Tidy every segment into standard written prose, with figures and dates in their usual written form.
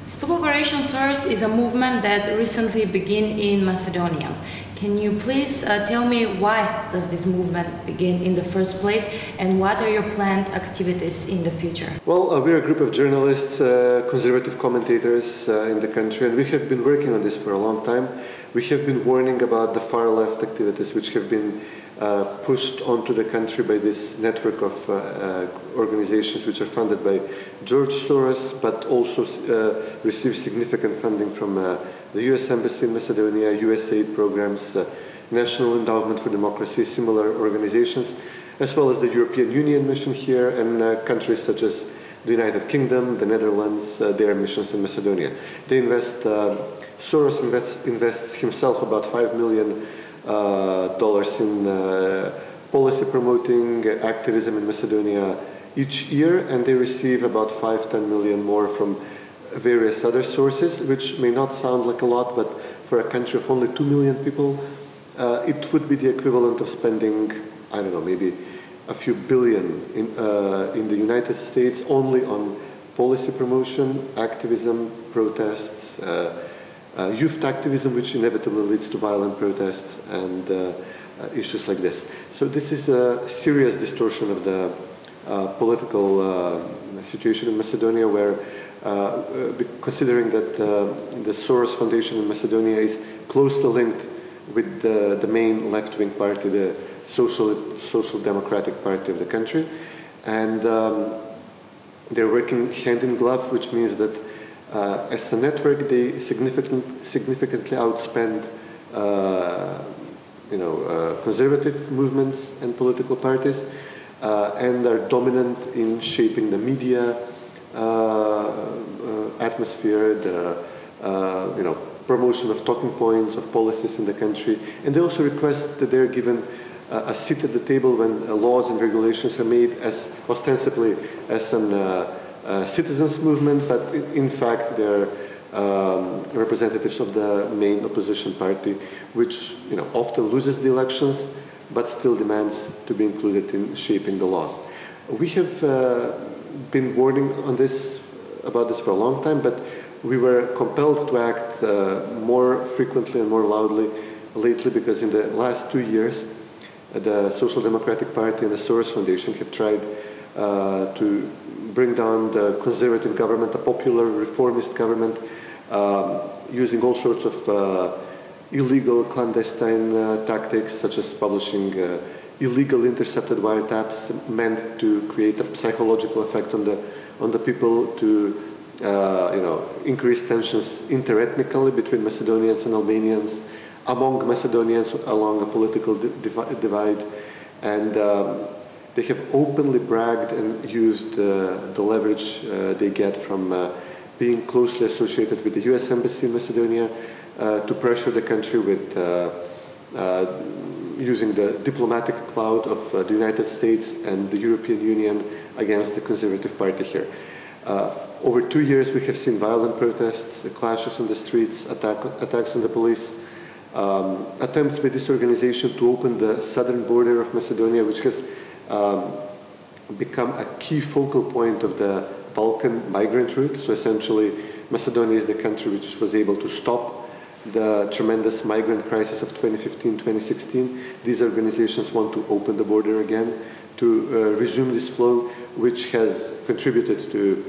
Stop Operation Soros is a movement that recently began in Macedonia. Can you please tell me why does this movement begin in the first place, and what are your planned activities in the future? Well, we're a group of journalists, conservative commentators in the country, and we have been working on this for a long time. We have been warning about the far left activities which have been pushed onto the country by this network of organizations which are funded by George Soros, but also receive significant funding from the US Embassy in Macedonia, USAID programs, National Endowment for Democracy, similar organizations, as well as the European Union mission here, and countries such as the United Kingdom, the Netherlands, their missions in Macedonia. They Soros invests himself about $5 million in policy promoting activism in Macedonia each year, and they receive about 5–10 million more from various other sources, which may not sound like a lot, but for a country of only 2 million people, it would be the equivalent of spending, I don't know, maybe a few billion in the United States only on policy promotion, activism, protests, youth activism, which inevitably leads to violent protests and issues like this. So this is a serious distortion of the political situation in Macedonia, where considering that the Soros Foundation in Macedonia is closely linked with the main left-wing party, the Social Democratic Party of the country, and they're working hand in glove, which means that as a network they significantly outspend conservative movements and political parties, and are dominant in shaping the media atmosphere, the promotion of talking points of policies in the country, and they also request that they're given a seat at the table when laws and regulations are made, as ostensibly as a citizens movement, but in fact they're representatives of the main opposition party, which often loses the elections but still demands to be included in shaping the laws. We have been warning about this for a long time, but we were compelled to act more frequently and more loudly lately, because in the last 2 years the Social Democratic Party and the Soros Foundation have tried to bring down the conservative government, a popular reformist government, using all sorts of illegal clandestine tactics, such as publishing illegal intercepted wiretaps meant to create a psychological effect on the people, to increase tensions interethnically between Macedonians and Albanians, among Macedonians along a political divide, and they have openly bragged and used the leverage they get from being closely associated with the US Embassy in Macedonia to pressure the country with using the diplomatic clout of the United States and the European Union against the Conservative Party here. Over 2 years we have seen violent protests, clashes on the streets, attacks on the police, attempts by this organization to open the southern border of Macedonia, which has become a key focal point of the Balkan migrant route. So essentially Macedonia is the country which was able to stop the tremendous migrant crisis of 2015-2016. These organizations want to open the border again to resume this flow, which has contributed to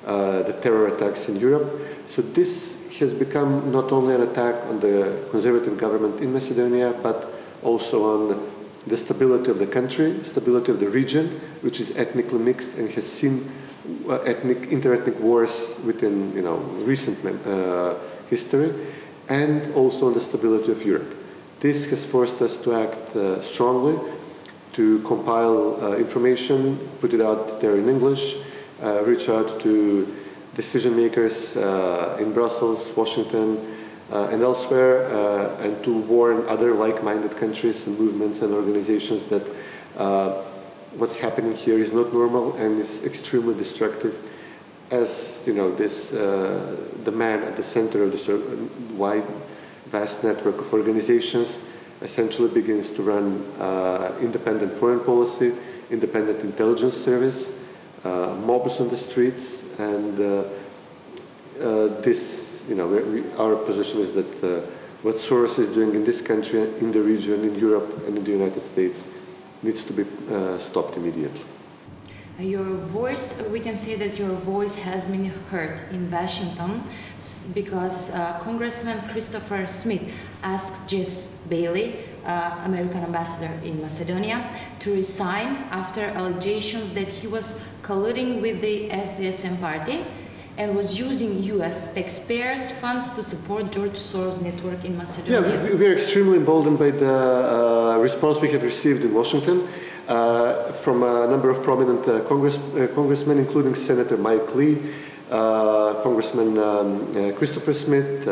the terror attacks in Europe. So this has become not only an attack on the conservative government in Macedonia, but also on the stability of the country, stability of the region, which is ethnically mixed and has seen interethnic wars within recent history, and also on the stability of Europe. This has forced us to act strongly, to compile information, put it out there in English, reach out to decision makers in Brussels, Washington, and elsewhere, and to warn other like-minded countries and movements and organizations that what's happening here is not normal and is extremely destructive, as the man at the center of this wide, vast network of organizations essentially begins to run independent foreign policy, independent intelligence service, mobs on the streets, and this, our position is that what Soros is doing in this country, in the region, in Europe, and in the United States needs to be stopped immediately. Your voice, we can say that your voice has been heard in Washington because Congressman Christopher Smith asked Jess Bailey, American ambassador in Macedonia, to resign after allegations that he was colluding with the SDSM party and was using U.S. taxpayers' funds to support George Soros' network in Macedonia. Yeah, we are extremely emboldened by the response we have received in Washington from a number of prominent congressmen, including Senator Mike Lee, Congressman Christopher Smith,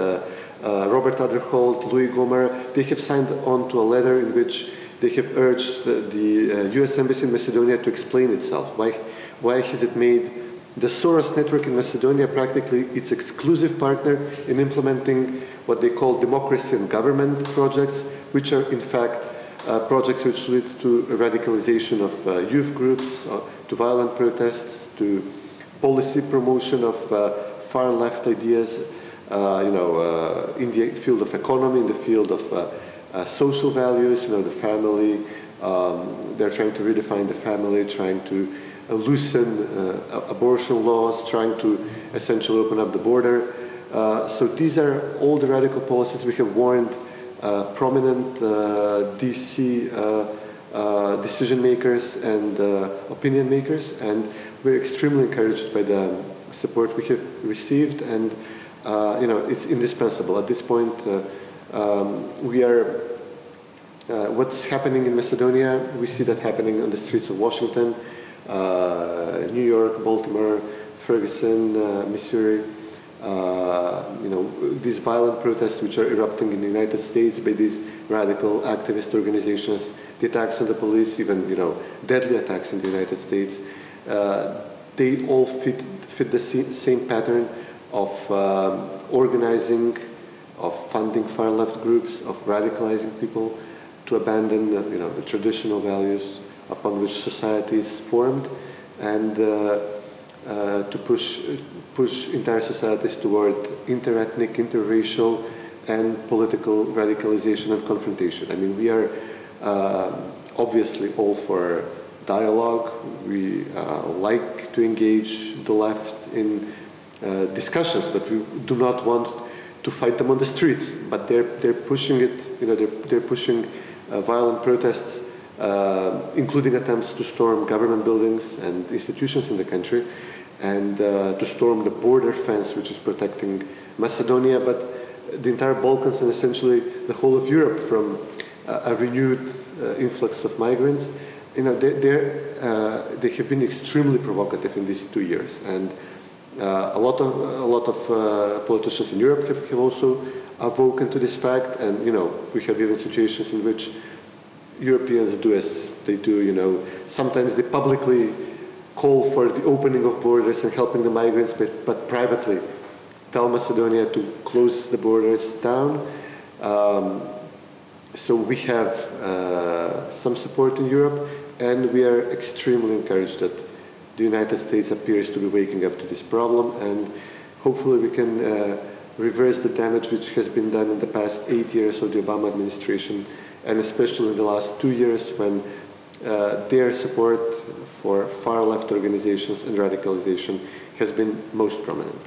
Robert Aderholt, Louis Gohmert. They have signed on to a letter in which they have urged the U.S. Embassy in Macedonia to explain itself. Why has it made the Soros network in Macedonia practically its exclusive partner in implementing what they call democracy and government projects, which are in fact projects which lead to radicalization of youth groups, to violent protests, to policy promotion of far left ideas, in the field of economy, in the field of social values, the family. They're trying to redefine the family, trying to loosen abortion laws, trying to essentially open up the border. So these are all the radical policies we have warned prominent DC decision makers and opinion makers, and we're extremely encouraged by the support we have received, and it's indispensable. At this point, what's happening in Macedonia, we see that happening on the streets of Washington, New York, Baltimore, Ferguson, Missouri. These violent protests which are erupting in the United States by these radical activist organizations, the attacks on the police, even deadly attacks in the United States, they all fit the same pattern of organizing, of funding far left groups, of radicalizing people to abandon the traditional values upon which society is formed, and to push entire societies toward interethnic, interracial, and political radicalization and confrontation. I mean, we are obviously all for dialogue. We like to engage the left in discussions, but we do not want to fight them on the streets. But they're pushing it. They're pushing violent protests, including attempts to storm government buildings and institutions in the country, and to storm the border fence which is protecting Macedonia, but the entire Balkans and essentially the whole of Europe from a renewed influx of migrants. They have been extremely provocative in these 2 years, and a lot of politicians in Europe have also awoken to this fact, and we have even situations in which Europeans do as they do. Sometimes they publicly call for the opening of borders and helping the migrants, but privately tell Macedonia to close the borders down. So we have some support in Europe, and we are extremely encouraged that the United States appears to be waking up to this problem, and hopefully we can reverse the damage which has been done in the past 8 years of the Obama administration, and especially in the last 2 years when their support for far left organizations and radicalization has been most prominent.